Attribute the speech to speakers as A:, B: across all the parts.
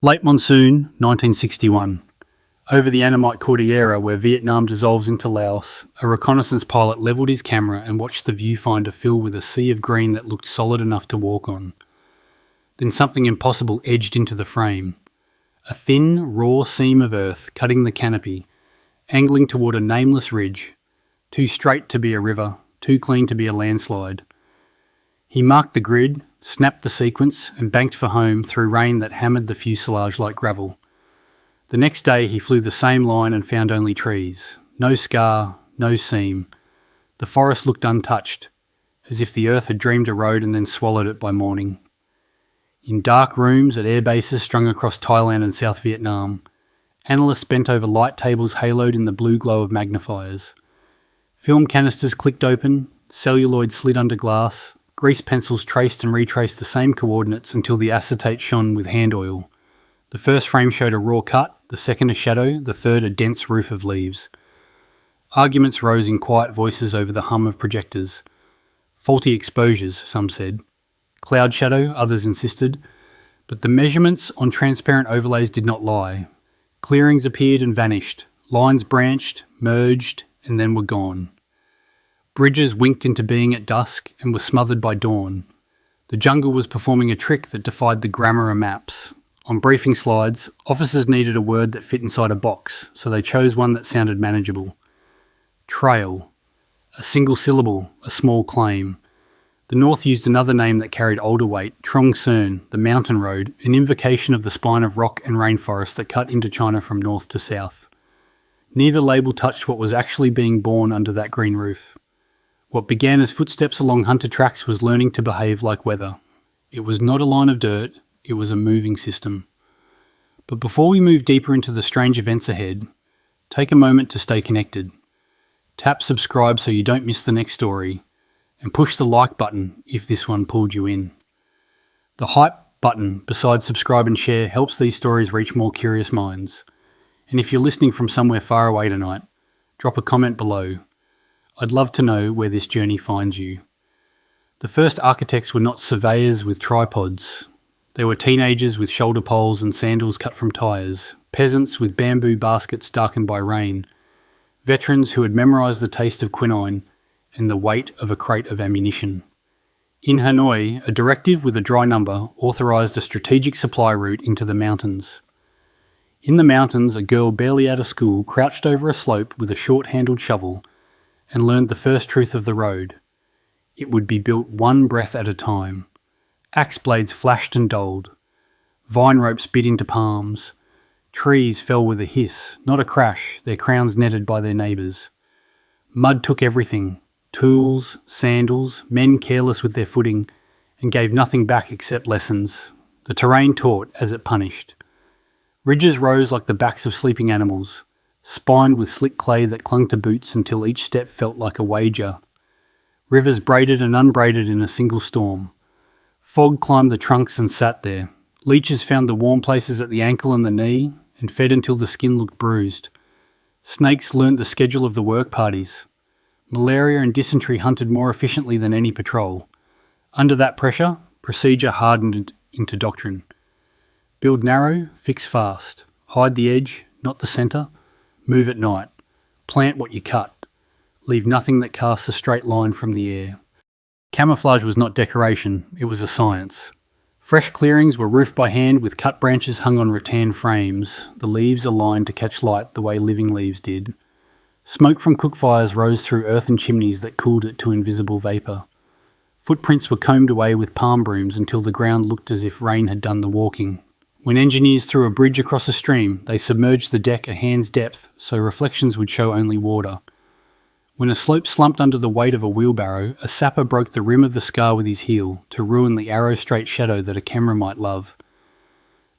A: Late monsoon, 1961. Over the Annamite Cordillera, where Vietnam dissolves into Laos, a reconnaissance pilot levelled his camera and watched the viewfinder fill with a sea of green that looked solid enough to walk on. Then something impossible edged into the frame. A thin, raw seam of earth cutting the canopy, angling toward a nameless ridge, too straight to be a river, too clean to be a landslide. He marked the grid, snapped the sequence, and banked for home through rain that hammered the fuselage like gravel. The next day he flew the same line and found only trees. No scar, no seam. The forest looked untouched, as if the earth had dreamed a road and then swallowed it by morning. In dark rooms at air bases strung across Thailand and South Vietnam, analysts bent over light tables haloed in the blue glow of magnifiers. Film canisters clicked open, celluloid slid under glass, grease pencils traced and retraced the same coordinates until the acetate shone with hand oil. The first frame showed a raw cut, the second a shadow, the third a dense roof of leaves. Arguments rose in quiet voices over the hum of projectors. Faulty exposures, some said. Cloud shadow, others insisted. But the measurements on transparent overlays did not lie. Clearings appeared and vanished. Lines branched, merged, and then were gone. Bridges winked into being at dusk and were smothered by dawn. The jungle was performing a trick that defied the grammar of maps. On briefing slides, officers needed a word that fit inside a box, so they chose one that sounded manageable. Trail. A single syllable, a small claim. The North used another name that carried older weight, Trường Sơn, the mountain road, an invocation of the spine of rock and rainforest that cut into China from north to south. Neither label touched what was actually being born under that green roof. What began as footsteps along hunter tracks was learning to behave like weather. It was not a line of dirt, it was a moving system. But before we move deeper into the strange events ahead, take a moment to stay connected. Tap subscribe so you don't miss the next story, and push the like button if this one pulled you in. The hype button beside subscribe and share helps these stories reach more curious minds. And if you're listening from somewhere far away tonight, drop a comment below. I'd love to know where this journey finds you. The first architects were not surveyors with tripods. They were teenagers with shoulder poles and sandals cut from tyres, peasants with bamboo baskets darkened by rain, veterans who had memorised the taste of quinine and the weight of a crate of ammunition. In Hanoi, a directive with a dry number authorised a strategic supply route into the mountains. In the mountains, a girl barely out of school crouched over a slope with a short-handled shovel and learned the first truth of the road. It would be built one breath at a time. Axe blades flashed and dulled. Vine ropes bit into palms. Trees fell with a hiss, not a crash, their crowns netted by their neighbours. Mud took everything, tools, sandals, men careless with their footing, and gave nothing back except lessons. The terrain taught as it punished. Ridges rose like the backs of sleeping animals, spined with slick clay that clung to boots until each step felt like a wager. Rivers braided and unbraided in a single storm. Fog climbed the trunks and sat there. Leeches found the warm places at the ankle and the knee, and fed until the skin looked bruised. Snakes learnt the schedule of the work parties. Malaria and dysentery hunted more efficiently than any patrol. Under that pressure, procedure hardened into doctrine. Build narrow, fix fast. Hide the edge, not the centre. Move at night. Plant what you cut. Leave nothing that casts a straight line from the air. Camouflage was not decoration, it was a science. Fresh clearings were roofed by hand with cut branches hung on rattan frames, the leaves aligned to catch light the way living leaves did. Smoke from cook fires rose through earthen chimneys that cooled it to invisible vapour. Footprints were combed away with palm brooms until the ground looked as if rain had done the walking. When engineers threw a bridge across a stream, they submerged the deck a hand's depth so reflections would show only water. When a slope slumped under the weight of a wheelbarrow, a sapper broke the rim of the scar with his heel to ruin the arrow-straight shadow that a camera might love.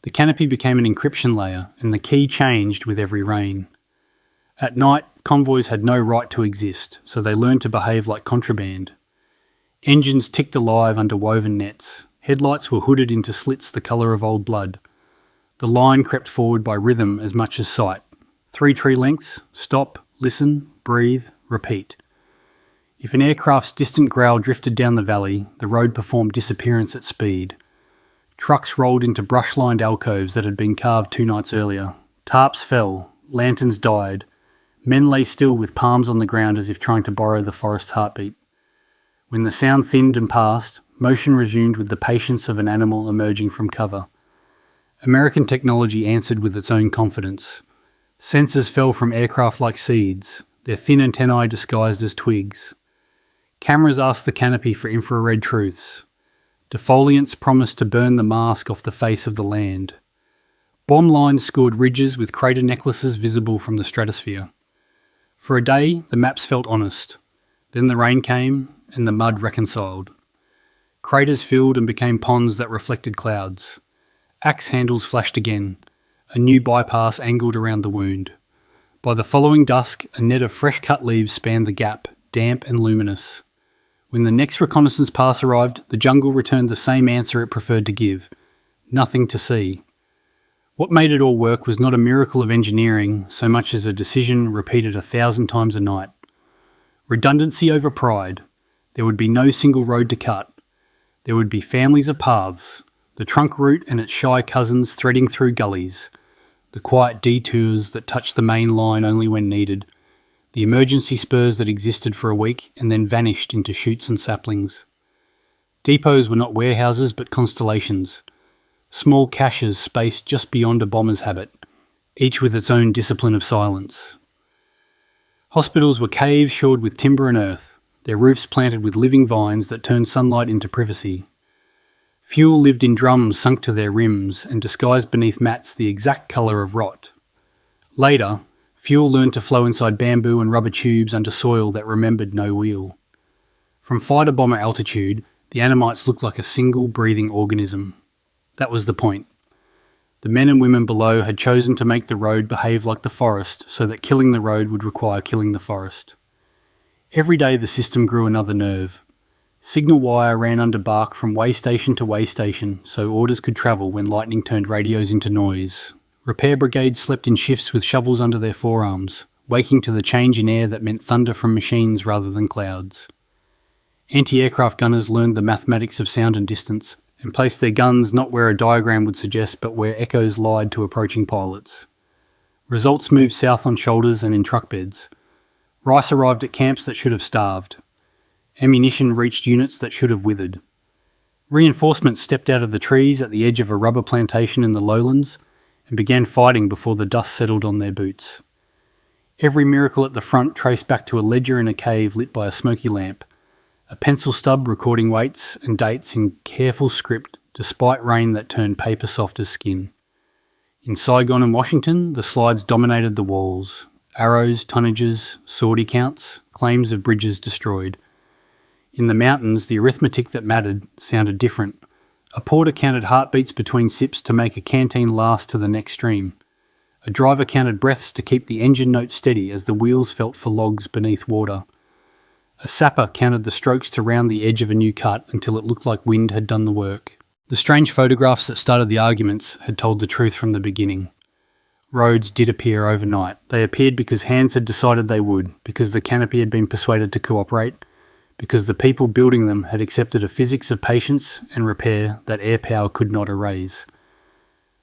A: The canopy became an encryption layer, and the key changed with every rain. At night, convoys had no right to exist, so they learned to behave like contraband. Engines ticked alive under woven nets. Headlights were hooded into slits the colour of old blood. The line crept forward by rhythm as much as sight. 3 tree lengths, stop, listen, breathe, repeat. If an aircraft's distant growl drifted down the valley, the road performed disappearance at speed. Trucks rolled into brush-lined alcoves that had been carved 2 nights earlier. Tarps fell, lanterns died. Men lay still with palms on the ground as if trying to borrow the forest's heartbeat. When the sound thinned and passed, motion resumed with the patience of an animal emerging from cover. American technology answered with its own confidence. Sensors fell from aircraft like seeds, their thin antennae disguised as twigs. Cameras asked the canopy for infrared truths. Defoliants promised to burn the mask off the face of the land. Bomb lines scored ridges with crater necklaces visible from the stratosphere. For a day, the maps felt honest. Then the rain came, and the mud reconciled. Craters filled and became ponds that reflected clouds. Axe handles flashed again. A new bypass angled around the wound. By the following dusk, a net of fresh-cut leaves spanned the gap, damp and luminous. When the next reconnaissance pass arrived, the jungle returned the same answer it preferred to give. Nothing to see. What made it all work was not a miracle of engineering, so much as a decision repeated 1,000 times a night. Redundancy over pride. There would be no single road to cut. There would be families of paths, the trunk route and its shy cousins threading through gullies, the quiet detours that touched the main line only when needed, the emergency spurs that existed for a week and then vanished into shoots and saplings. Depots were not warehouses but constellations, small caches spaced just beyond a bomber's habit, each with its own discipline of silence. Hospitals were caves shored with timber and earth, their roofs planted with living vines that turned sunlight into privacy. Fuel lived in drums sunk to their rims and disguised beneath mats the exact colour of rot. Later, fuel learned to flow inside bamboo and rubber tubes under soil that remembered no wheel. From fighter bomber altitude, the Annamites looked like a single breathing organism. That was the point. The men and women below had chosen to make the road behave like the forest so that killing the road would require killing the forest. Every day the system grew another nerve. Signal wire ran under bark from way station to way station so orders could travel when lightning turned radios into noise. Repair brigades slept in shifts with shovels under their forearms, waking to the change in air that meant thunder from machines rather than clouds. Anti-aircraft gunners learned the mathematics of sound and distance, and placed their guns not where a diagram would suggest but where echoes lied to approaching pilots. Results moved south on shoulders and in truck beds. Rice arrived at camps that should have starved. Ammunition reached units that should have withered. Reinforcements stepped out of the trees at the edge of a rubber plantation in the lowlands and began fighting before the dust settled on their boots. Every miracle at the front traced back to a ledger in a cave lit by a smoky lamp, a pencil stub recording weights and dates in careful script despite rain that turned paper soft as skin. In Saigon and Washington, the slides dominated the walls. Arrows, tonnages, sortie counts, claims of bridges destroyed. In the mountains, the arithmetic that mattered sounded different. A porter counted heartbeats between sips to make a canteen last to the next stream. A driver counted breaths to keep the engine note steady as the wheels felt for logs beneath water. A sapper counted the strokes to round the edge of a new cut until it looked like wind had done the work. The strange photographs that started the arguments had told the truth from the beginning. Roads did appear overnight. They appeared because hands had decided they would, because the canopy had been persuaded to cooperate, because the people building them had accepted a physics of patience and repair that air power could not erase.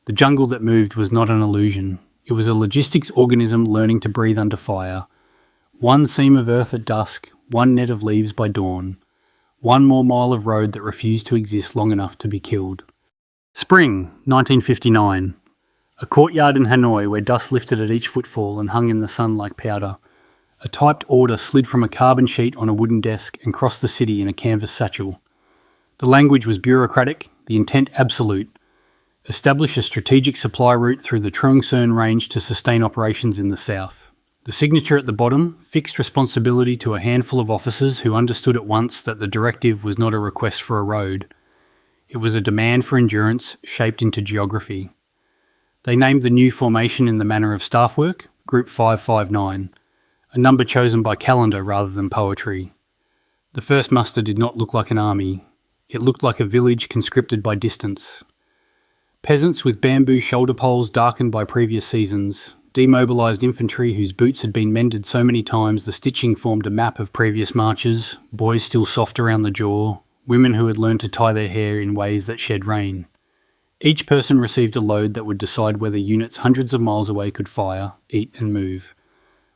A: The jungle that moved was not an illusion. It was a logistics organism learning to breathe under fire. One seam of earth at dusk, one net of leaves by dawn. One more mile of road that refused to exist long enough to be killed. Spring, 1959. A courtyard in Hanoi where dust lifted at each footfall and hung in the sun like powder. A typed order slid from a carbon sheet on a wooden desk and crossed the city in a canvas satchel. The language was bureaucratic, the intent absolute. Establish a strategic supply route through the Trường Sơn range to sustain operations in the south. The signature at the bottom fixed responsibility to a handful of officers who understood at once that the directive was not a request for a road. It was a demand for endurance shaped into geography. They named the new formation in the manner of staff work, Group 559, a number chosen by calendar rather than poetry. The first muster did not look like an army. It looked like a village conscripted by distance. Peasants with bamboo shoulder poles darkened by previous seasons, demobilised infantry whose boots had been mended so many times the stitching formed a map of previous marches, boys still soft around the jaw, women who had learned to tie their hair in ways that shed rain. Each person received a load that would decide whether units hundreds of miles away could fire, eat and move.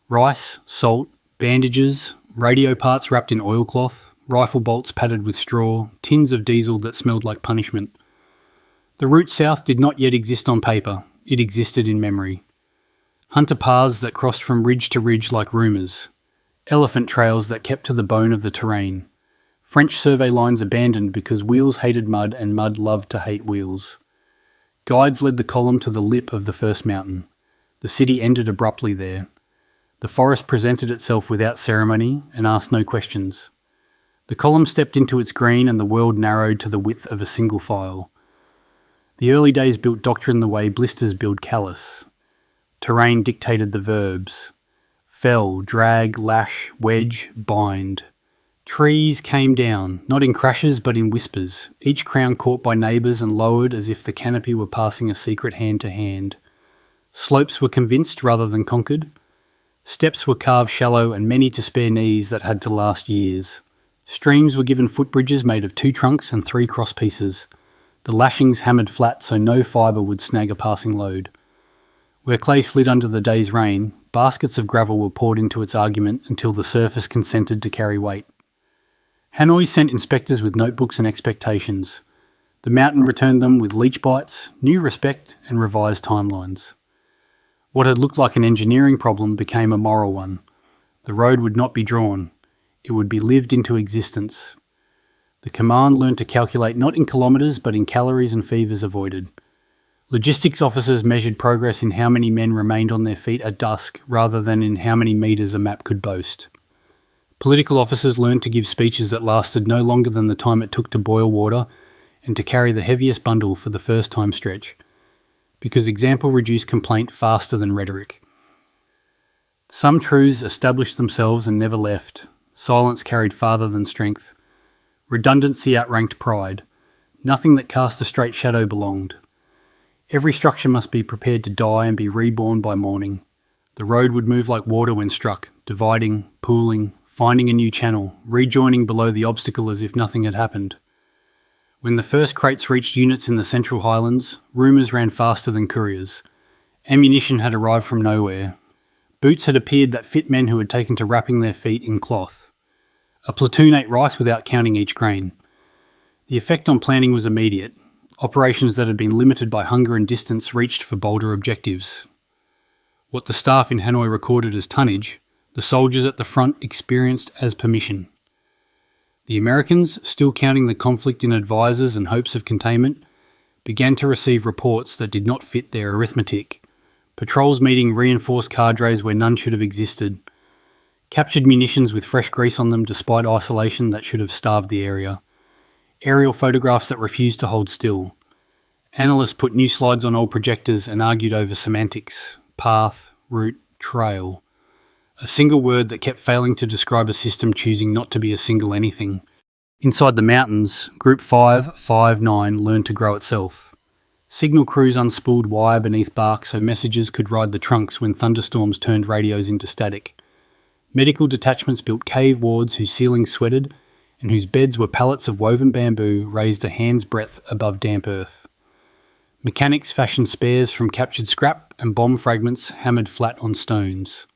A: Rice, salt, bandages, radio parts wrapped in oilcloth, rifle bolts padded with straw, tins of diesel that smelled like punishment. The route south did not yet exist on paper, it existed in memory. Hunter paths that crossed from ridge to ridge like rumours. Elephant trails that kept to the bone of the terrain. French survey lines abandoned because wheels hated mud and mud loved to hate wheels. Guides led the column to the lip of the first mountain. The city ended abruptly there. The forest presented itself without ceremony and asked no questions. The column stepped into its green and the world narrowed to the width of a single file. The early days built doctrine the way blisters build callus. Terrain dictated the verbs. Fell, drag, lash, wedge, bind. Trees came down, not in crashes but in whispers, each crown caught by neighbours and lowered as if the canopy were passing a secret hand to hand. Slopes were convinced rather than conquered. Steps were carved shallow and many to spare knees that had to last years. Streams were given footbridges made of 2 trunks and 3 cross pieces. The lashings hammered flat so no fibre would snag a passing load. Where clay slid under the day's rain, baskets of gravel were poured into its argument until the surface consented to carry weight. Hanoi sent inspectors with notebooks and expectations. The mountain returned them with leech bites, new respect and revised timelines. What had looked like an engineering problem became a moral one. The road would not be drawn. It would be lived into existence. The command learned to calculate not in kilometres but in calories and fevers avoided. Logistics officers measured progress in how many men remained on their feet at dusk rather than in how many metres a map could boast. Political officers learned to give speeches that lasted no longer than the time it took to boil water and to carry the heaviest bundle for the first time stretch, because example reduced complaint faster than rhetoric. Some truths established themselves and never left. Silence carried farther than strength. Redundancy outranked pride. Nothing that cast a straight shadow belonged. Every structure must be prepared to die and be reborn by morning. The road would move like water when struck, dividing, pooling, finding a new channel, rejoining below the obstacle as if nothing had happened. When the first crates reached units in the Central Highlands, rumours ran faster than couriers. Ammunition had arrived from nowhere. Boots had appeared that fit men who had taken to wrapping their feet in cloth. A platoon ate rice without counting each grain. The effect on planning was immediate. Operations that had been limited by hunger and distance reached for bolder objectives. What the staff in Hanoi recorded as tonnage, the soldiers at the front experienced as permission. The Americans, still counting the conflict in advisors and hopes of containment, began to receive reports that did not fit their arithmetic. Patrols meeting reinforced cadres where none should have existed. Captured munitions with fresh grease on them despite isolation that should have starved the area. Aerial photographs that refused to hold still. Analysts put new slides on old projectors and argued over semantics, path, route, trail. A single word that kept failing to describe a system choosing not to be a single anything. Inside the mountains, Group 559 learned to grow itself. Signal crews unspooled wire beneath bark so messages could ride the trunks when thunderstorms turned radios into static. Medical detachments built cave wards whose ceilings sweated and whose beds were pallets of woven bamboo raised a hand's breadth above damp earth. Mechanics fashioned spares from captured scrap and bomb fragments hammered flat on stones.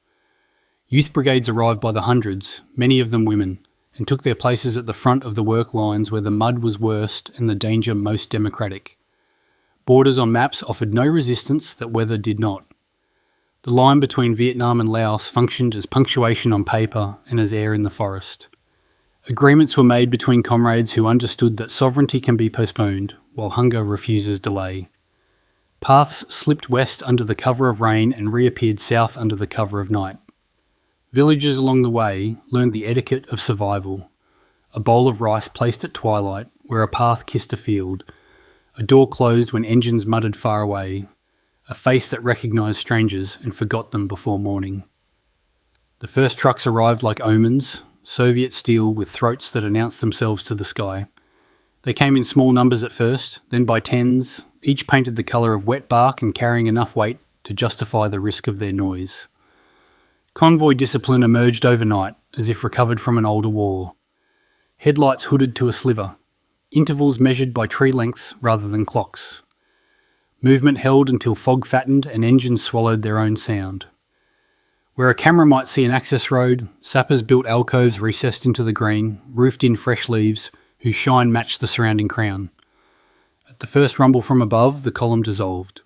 A: Youth brigades arrived by the hundreds, many of them women, and took their places at the front of the work lines where the mud was worst and the danger most democratic. Borders on maps offered no resistance that weather did not. The line between Vietnam and Laos functioned as punctuation on paper and as air in the forest. Agreements were made between comrades who understood that sovereignty can be postponed, while hunger refuses delay. Paths slipped west under the cover of rain and reappeared south under the cover of night. Villagers along the way learned the etiquette of survival. A bowl of rice placed at twilight, where a path kissed a field. A door closed when engines muttered far away. A face that recognised strangers and forgot them before morning. The first trucks arrived like omens, Soviet steel with throats that announced themselves to the sky. They came in small numbers at first, then by tens, each painted the colour of wet bark and carrying enough weight to justify the risk of their noise. Convoy discipline emerged overnight, as if recovered from an older war. Headlights hooded to a sliver. Intervals measured by tree lengths rather than clocks. Movement held until fog fattened and engines swallowed their own sound. Where a camera might see an access road, sappers built alcoves recessed into the green, roofed in fresh leaves, whose shine matched the surrounding crown. At the first rumble from above, the column dissolved.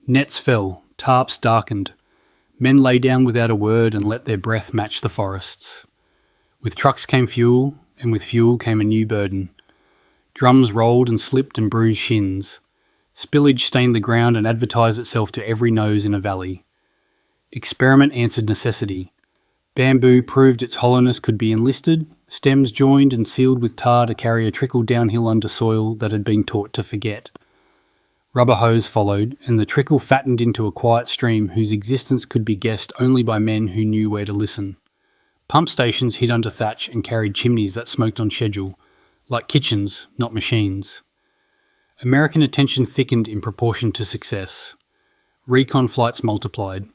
A: Nets fell, tarps darkened. Men lay down without a word and let their breath match the forests. With trucks came fuel, and with fuel came a new burden. Drums rolled and slipped and bruised shins. Spillage stained the ground and advertised itself to every nose in a valley. Experiment answered necessity. Bamboo proved its hollowness could be enlisted, stems joined and sealed with tar to carry a trickle downhill under soil that had been taught to forget. Rubber hose followed, and the trickle fattened into a quiet stream whose existence could be guessed only by men who knew where to listen. Pump stations hid under thatch and carried chimneys that smoked on schedule, like kitchens, not machines. American attention thickened in proportion to success. Recon flights multiplied.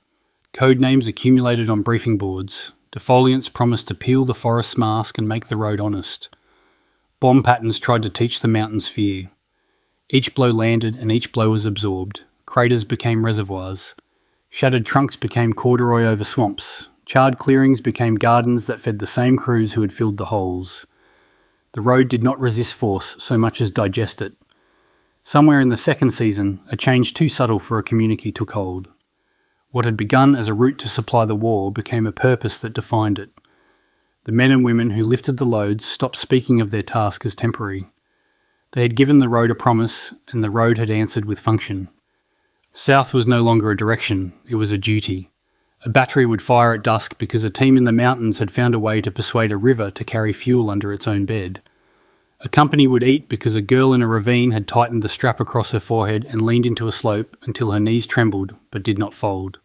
A: Code names accumulated on briefing boards. Defoliants promised to peel the forest's mask and make the road honest. Bomb patterns tried to teach the mountains fear. Each blow landed and each blow was absorbed. Craters became reservoirs. Shattered trunks became corduroy over swamps. Charred clearings became gardens that fed the same crews who had filled the holes. The road did not resist force so much as digest it. Somewhere in the second season, a change too subtle for a community took hold. What had begun as a route to supply the war became a purpose that defined it. The men and women who lifted the loads stopped speaking of their task as temporary. They had given the road a promise, and the road had answered with function. South was no longer a direction, it was a duty. A battery would fire at dusk because a team in the mountains had found a way to persuade a river to carry fuel under its own bed. A company would eat because a girl in a ravine had tightened the strap across her forehead and leaned into a slope until her knees trembled but did not fold.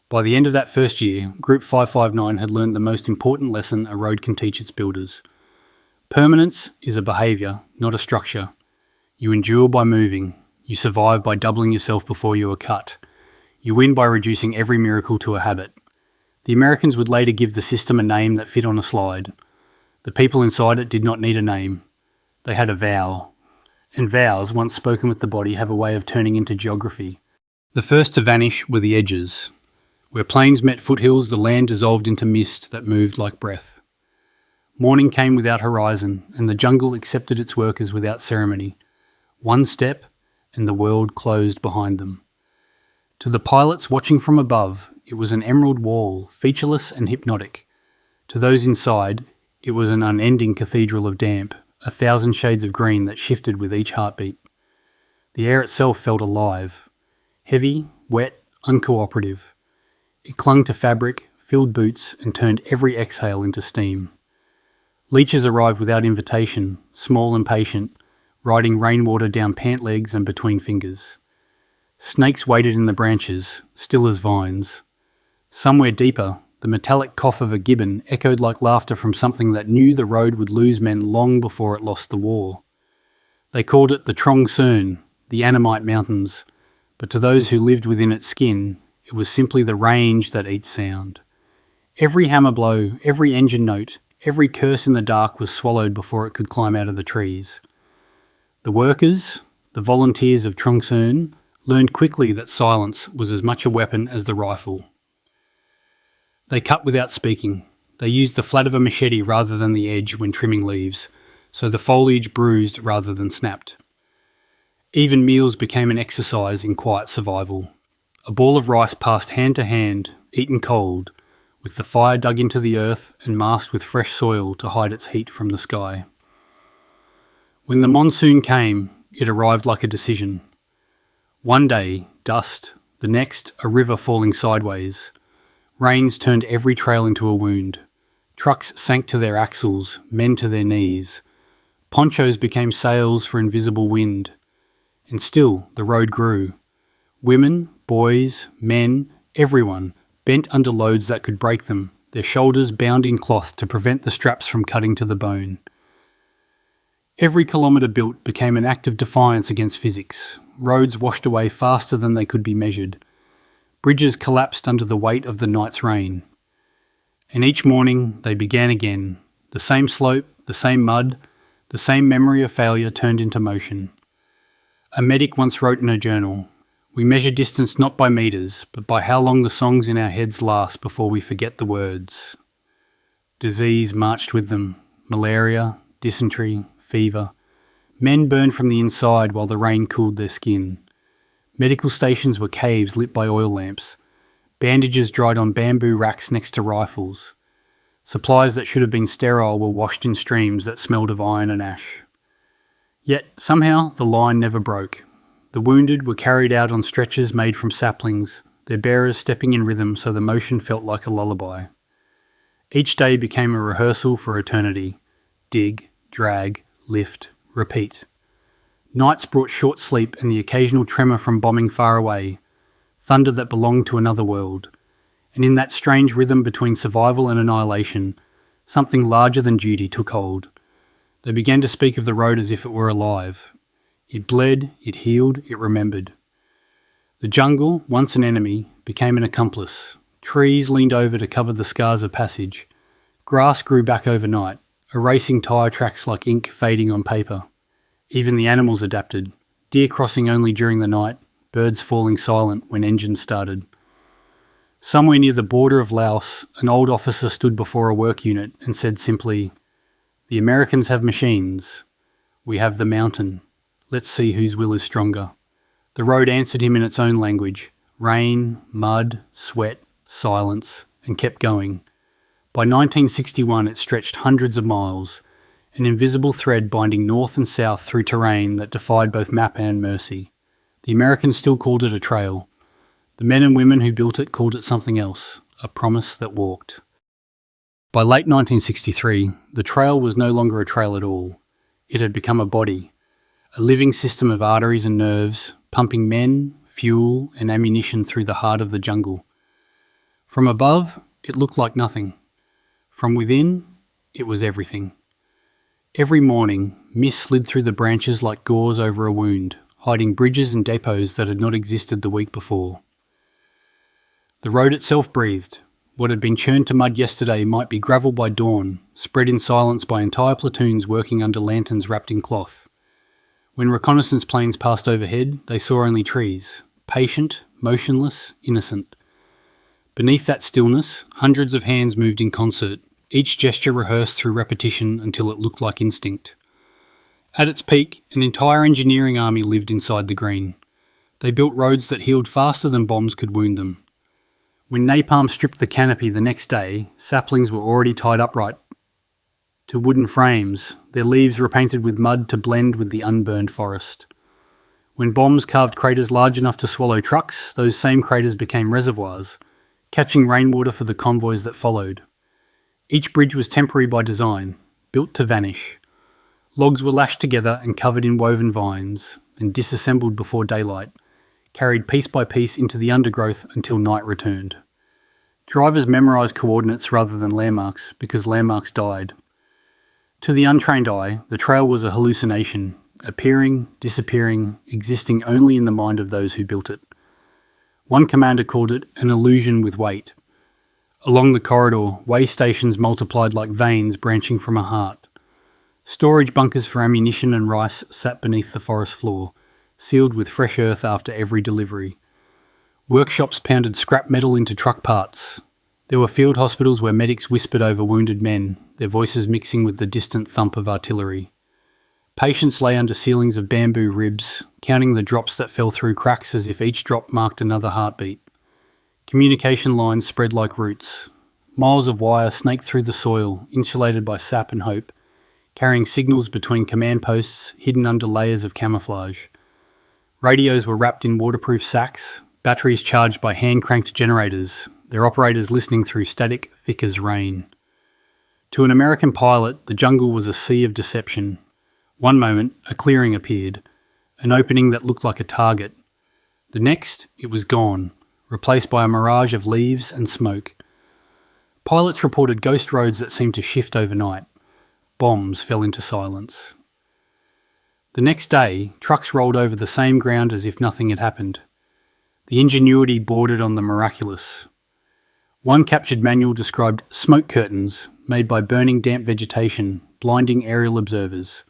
A: By the end of that first year, Group 559 had learned the most important lesson a road can teach its builders. Permanence is a behaviour, not a structure. You endure by moving. You survive by doubling yourself before you are cut. You win by reducing every miracle to a habit. The Americans would later give the system a name that fit on a slide. The people inside it did not need a name. They had a vow. And vows, once spoken with the body, have a way of turning into geography. The first to vanish were the edges. Where plains met foothills, the land dissolved into mist that moved like breath. Morning came without horizon, and the jungle accepted its workers without ceremony. One step, and the world closed behind them. To the pilots watching from above, it was an emerald wall, featureless and hypnotic. To those inside, it was an unending cathedral of damp, 1,000 shades of green that shifted with each heartbeat. The air itself felt alive. Heavy, wet, uncooperative. It clung to fabric, filled boots, and turned every exhale into steam. Leeches arrived without invitation, small and patient, riding rainwater down pant legs and between fingers. Snakes waited in the branches, still as vines. Somewhere deeper, the metallic cough of a gibbon echoed like laughter from something that knew the road would lose men long before it lost the war. They called it the Trường Sơn, the Annamite Mountains, but to those who lived within its skin, it was simply the range that eats sound. Every hammer blow, every engine note, every curse in the dark was swallowed before it could climb out of the trees. The workers, the volunteers of Trường Sơn, learned quickly that silence was as much a weapon as the rifle. They cut without speaking. They used the flat of a machete rather than the edge when trimming leaves, so the foliage bruised rather than snapped. Even meals became an exercise in quiet survival. A ball of rice passed hand to hand, eaten cold, with the fire dug into the earth and masked with fresh soil to hide its heat from the sky. When the monsoon came, it arrived like a decision. One day, dust, the next, a river falling sideways. Rains turned every trail into a wound. Trucks sank to their axles, men to their knees. Ponchos became sails for invisible wind. And still, the road grew. Women, boys, men, everyone, bent under loads that could break them, their shoulders bound in cloth to prevent the straps from cutting to the bone. Every kilometre built became an act of defiance against physics. Roads washed away faster than they could be measured. Bridges collapsed under the weight of the night's rain. And each morning they began again. The same slope, the same mud, the same memory of failure turned into motion. A medic once wrote in a journal, "We measure distance not by metres, but by how long the songs in our heads last before we forget the words." Disease marched with them. Malaria, dysentery, fever. Men burned from the inside while the rain cooled their skin. Medical stations were caves lit by oil lamps. Bandages dried on bamboo racks next to rifles. Supplies that should have been sterile were washed in streams that smelled of iron and ash. Yet, somehow, the line never broke. The wounded were carried out on stretchers made from saplings, their bearers stepping in rhythm so the motion felt like a lullaby. Each day became a rehearsal for eternity. Dig, drag, lift, repeat. Nights brought short sleep and the occasional tremor from bombing far away, thunder that belonged to another world. And in that strange rhythm between survival and annihilation, something larger than duty took hold. They began to speak of the road as if it were alive. It bled, it healed, it remembered. The jungle, once an enemy, became an accomplice. Trees leaned over to cover the scars of passage. Grass grew back overnight, erasing tyre tracks like ink fading on paper. Even the animals adapted, deer crossing only during the night, birds falling silent when engines started. Somewhere near the border of Laos, an old officer stood before a work unit and said simply, "The Americans have machines. We have the mountain. Let's see whose will is stronger." The road answered him in its own language: rain, mud, sweat, silence, and kept going. By 1961 it stretched hundreds of miles, an invisible thread binding north and south through terrain that defied both map and mercy. The Americans still called it a trail. The men and women who built it called it something else, a promise that walked. By late 1963, the trail was no longer a trail at all. It had become a body, a living system of arteries and nerves, pumping men, fuel, and ammunition through the heart of the jungle. From above, it looked like nothing. From within, it was everything. Every morning, mist slid through the branches like gauze over a wound, hiding bridges and depots that had not existed the week before. The road itself breathed. What had been churned to mud yesterday might be gravel by dawn, spread in silence by entire platoons working under lanterns wrapped in cloth. When reconnaissance planes passed overhead, they saw only trees, patient, motionless, innocent. Beneath that stillness, hundreds of hands moved in concert, each gesture rehearsed through repetition until it looked like instinct. At its peak, an entire engineering army lived inside the green. They built roads that healed faster than bombs could wound them. When napalm stripped the canopy the next day, saplings were already tied upright to wooden frames, their leaves repainted with mud to blend with the unburned forest. When bombs carved craters large enough to swallow trucks, those same craters became reservoirs, catching rainwater for the convoys that followed. Each bridge was temporary by design, built to vanish. Logs were lashed together and covered in woven vines, and disassembled before daylight, carried piece by piece into the undergrowth until night returned. Drivers memorised coordinates rather than landmarks because landmarks died. To the untrained eye, the trail was a hallucination, appearing, disappearing, existing only in the mind of those who built it. One commander called it an illusion with weight. Along the corridor, way stations multiplied like veins branching from a heart. Storage bunkers for ammunition and rice sat beneath the forest floor, sealed with fresh earth after every delivery. Workshops pounded scrap metal into truck parts. There were field hospitals where medics whispered over wounded men, their voices mixing with the distant thump of artillery. Patients lay under ceilings of bamboo ribs, counting the drops that fell through cracks as if each drop marked another heartbeat. Communication lines spread like roots. Miles of wire snaked through the soil, insulated by sap and hope, carrying signals between command posts hidden under layers of camouflage. Radios were wrapped in waterproof sacks, batteries charged by hand-cranked generators, their operators listening through static thick as rain. To an American pilot, the jungle was a sea of deception. One moment, a clearing appeared, an opening that looked like a target. The next, it was gone, replaced by a mirage of leaves and smoke. Pilots reported ghost roads that seemed to shift overnight. Bombs fell into silence. The next day, trucks rolled over the same ground as if nothing had happened. The ingenuity bordered on the miraculous. One captured manual described smoke curtains made by burning damp vegetation, blinding aerial observers.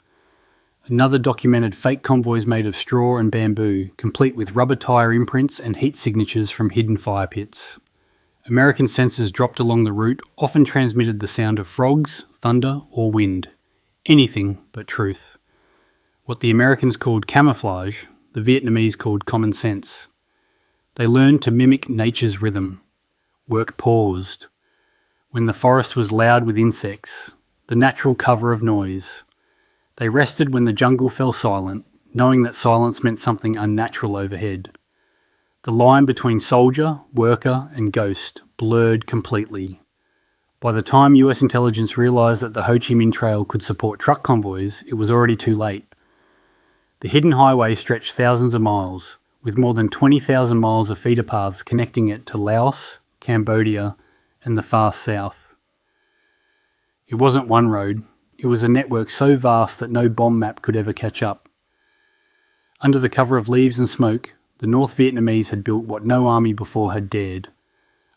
A: Another documented fake convoys made of straw and bamboo, complete with rubber tyre imprints and heat signatures from hidden fire pits. American sensors dropped along the route often transmitted the sound of frogs, thunder, or wind. Anything but truth. What the Americans called camouflage, the Vietnamese called common sense. They learned to mimic nature's rhythm. Work paused. When the forest was loud with insects, the natural cover of noise. They rested when the jungle fell silent, knowing that silence meant something unnatural overhead. The line between soldier, worker, and ghost blurred completely. By the time US intelligence realised that the Ho Chi Minh Trail could support truck convoys, it was already too late. The hidden highway stretched thousands of miles, with more than 20,000 miles of feeder paths connecting it to Laos, Cambodia, and the far south. It wasn't one road, it was a network so vast that no bomb map could ever catch up. Under the cover of leaves and smoke, the North Vietnamese had built what no army before had dared,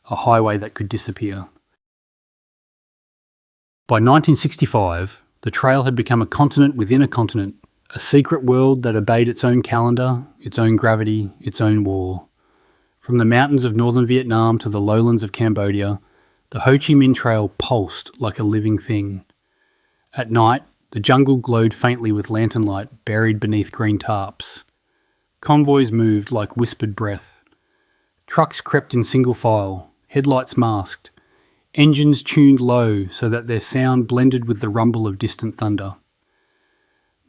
A: a highway that could disappear. By 1965, the trail had become a continent within a continent, a secret world that obeyed its own calendar, its own gravity, its own war. From the mountains of northern Vietnam to the lowlands of Cambodia, the Ho Chi Minh Trail pulsed like a living thing. At night, the jungle glowed faintly with lantern light buried beneath green tarps. Convoys moved like whispered breath. Trucks crept in single file, headlights masked, engines tuned low so that their sound blended with the rumble of distant thunder.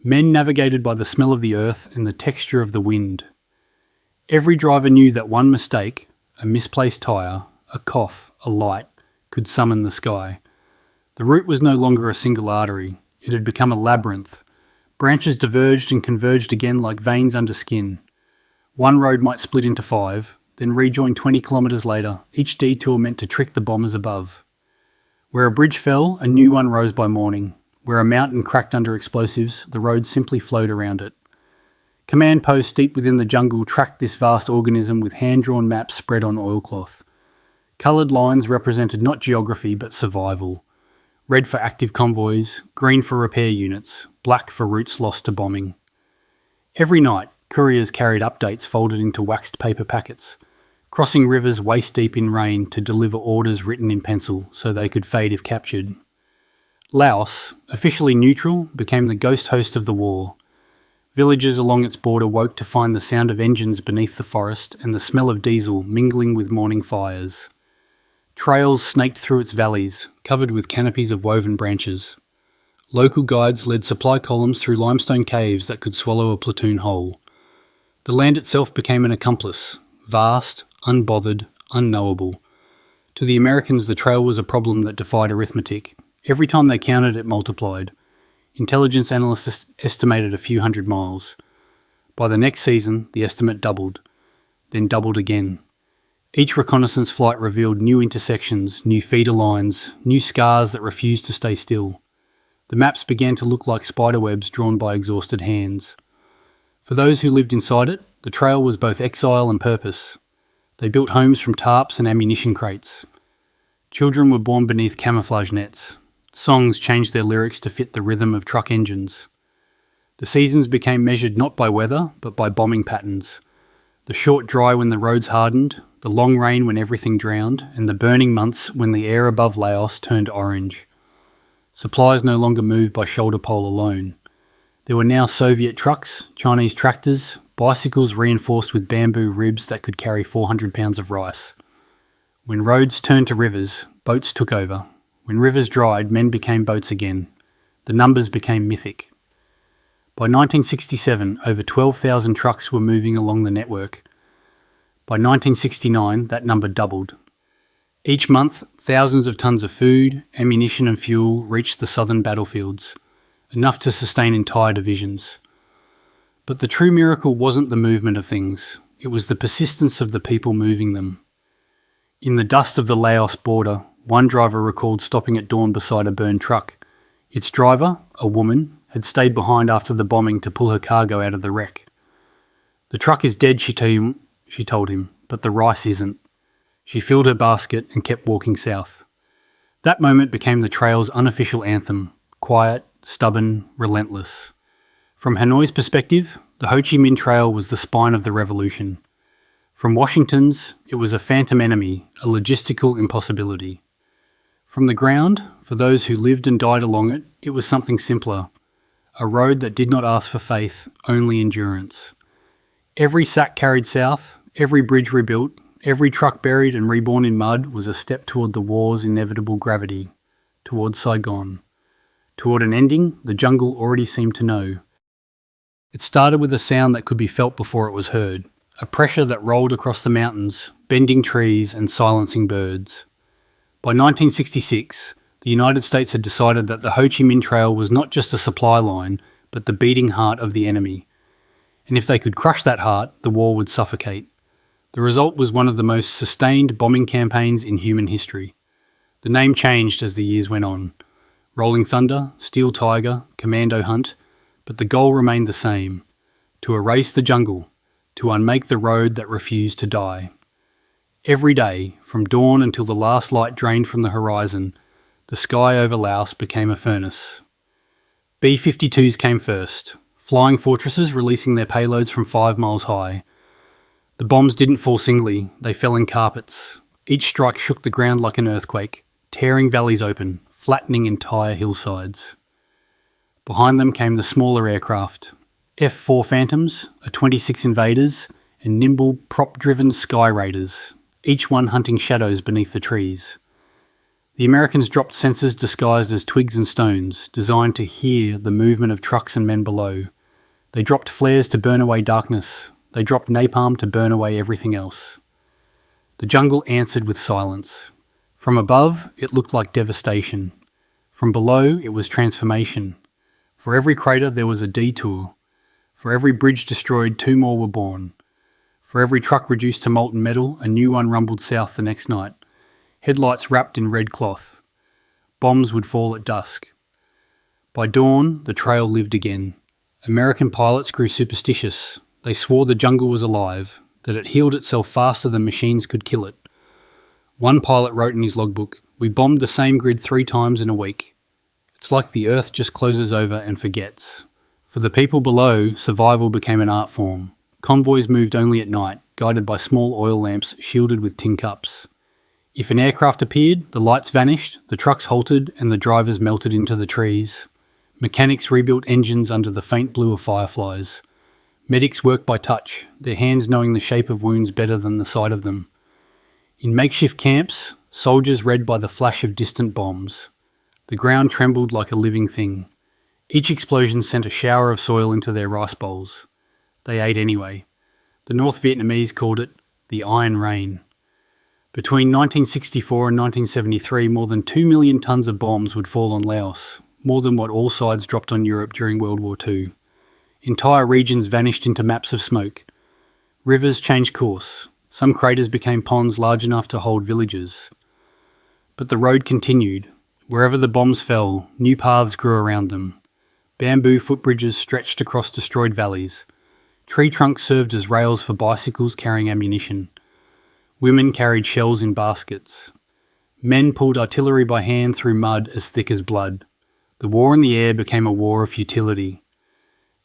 A: Men navigated by the smell of the earth and the texture of the wind. Every driver knew that one mistake, a misplaced tyre, a cough, a light, could summon the sky. The route was no longer a single artery. It had become a labyrinth. Branches diverged and converged again like veins under skin. One road might split into 5, then rejoin 20 kilometres later, each detour meant to trick the bombers above. Where a bridge fell, a new one rose by morning. Where a mountain cracked under explosives, the road simply flowed around it. Command posts deep within the jungle tracked this vast organism with hand-drawn maps spread on oilcloth. Coloured lines represented not geography but survival. Red for active convoys, green for repair units, black for routes lost to bombing. Every night, couriers carried updates folded into waxed paper packets, crossing rivers waist-deep in rain to deliver orders written in pencil so they could fade if captured. Laos, officially neutral, became the ghost host of the war. Villages along its border woke to find the sound of engines beneath the forest and the smell of diesel mingling with morning fires. Trails snaked through its valleys, covered with canopies of woven branches. Local guides led supply columns through limestone caves that could swallow a platoon whole. The land itself became an accomplice, vast, unbothered, unknowable. To the Americans, the trail was a problem that defied arithmetic. Every time they counted, it multiplied. Intelligence analysts estimated a few hundred miles. By the next season, the estimate doubled, then doubled again. Each reconnaissance flight revealed new intersections, new feeder lines, new scars that refused to stay still. The maps began to look like spiderwebs drawn by exhausted hands. For those who lived inside it, the trail was both exile and purpose. They built homes from tarps and ammunition crates. Children were born beneath camouflage nets. Songs changed their lyrics to fit the rhythm of truck engines. The seasons became measured not by weather, but by bombing patterns. The short dry when the roads hardened, the long rain when everything drowned, and the burning months when the air above Laos turned orange. Supplies no longer moved by shoulder pole alone. There were now Soviet trucks, Chinese tractors, bicycles reinforced with bamboo ribs that could carry 400 pounds of rice. When roads turned to rivers, boats took over. When rivers dried, men became boats again. The numbers became mythic. By 1967, over 12,000 trucks were moving along the network. By 1969, that number doubled. Each month, thousands of tons of food, ammunition and fuel reached the southern battlefields, enough to sustain entire divisions. But the true miracle wasn't the movement of things, it was the persistence of the people moving them. In the dust of the Laos border, one driver recalled stopping at dawn beside a burned truck. Its driver, a woman, had stayed behind after the bombing to pull her cargo out of the wreck. "The truck is dead," she told him, "but the rice isn't." She filled her basket and kept walking south. That moment became the trail's unofficial anthem, quiet, stubborn, relentless. From Hanoi's perspective, the Ho Chi Minh Trail was the spine of the revolution. From Washington's, it was a phantom enemy, a logistical impossibility. From the ground, for those who lived and died along it, it was something simpler. A road that did not ask for faith, only endurance. Every sack carried south, every bridge rebuilt, every truck buried and reborn in mud was a step toward the war's inevitable gravity, toward Saigon. Toward an ending the jungle already seemed to know. It started with a sound that could be felt before it was heard, a pressure that rolled across the mountains, bending trees and silencing birds. By 1966, the United States had decided that the Ho Chi Minh Trail was not just a supply line, but the beating heart of the enemy. And if they could crush that heart, the war would suffocate. The result was one of the most sustained bombing campaigns in human history. The name changed as the years went on. Rolling Thunder, Steel Tiger, Commando Hunt, but the goal remained the same: to erase the jungle, to unmake the road that refused to die. Every day, from dawn until the last light drained from the horizon, the sky over Laos became a furnace. B-52s came first, flying fortresses releasing their payloads from 5 miles high. The bombs didn't fall singly, they fell in carpets. Each strike shook the ground like an earthquake, tearing valleys open, flattening entire hillsides. Behind them came the smaller aircraft, F-4 Phantoms, A-26 Invaders, and nimble, prop-driven Sky Raiders, each one hunting shadows beneath the trees. The Americans dropped sensors disguised as twigs and stones, designed to hear the movement of trucks and men below. They dropped flares to burn away darkness. They dropped napalm to burn away everything else. The jungle answered with silence. From above, it looked like devastation. From below, it was transformation. For every crater, there was a detour. For every bridge destroyed, 2 more were born. For every truck reduced to molten metal, a new one rumbled south the next night. Headlights wrapped in red cloth. Bombs would fall at dusk. By dawn, the trail lived again. American pilots grew superstitious. They swore the jungle was alive, that it healed itself faster than machines could kill it. One pilot wrote in his logbook, "We bombed the same grid 3 times in a week. It's like the earth just closes over and forgets." For the people below, survival became an art form. Convoys moved only at night, guided by small oil lamps shielded with tin cups. If an aircraft appeared, the lights vanished, the trucks halted, and the drivers melted into the trees. Mechanics rebuilt engines under the faint blue of fireflies. Medics worked by touch, their hands knowing the shape of wounds better than the sight of them. In makeshift camps, soldiers read by the flash of distant bombs. The ground trembled like a living thing. Each explosion sent a shower of soil into their rice bowls. They ate anyway. The North Vietnamese called it the Iron Rain. Between 1964 and 1973, more than 2 million tons of bombs would fall on Laos, more than what all sides dropped on Europe during World War II. Entire regions vanished into maps of smoke. Rivers changed course. Some craters became ponds large enough to hold villages. But the road continued. Wherever the bombs fell, new paths grew around them. Bamboo footbridges stretched across destroyed valleys. Tree trunks served as rails for bicycles carrying ammunition. Women carried shells in baskets. Men pulled artillery by hand through mud as thick as blood. The war in the air became a war of futility.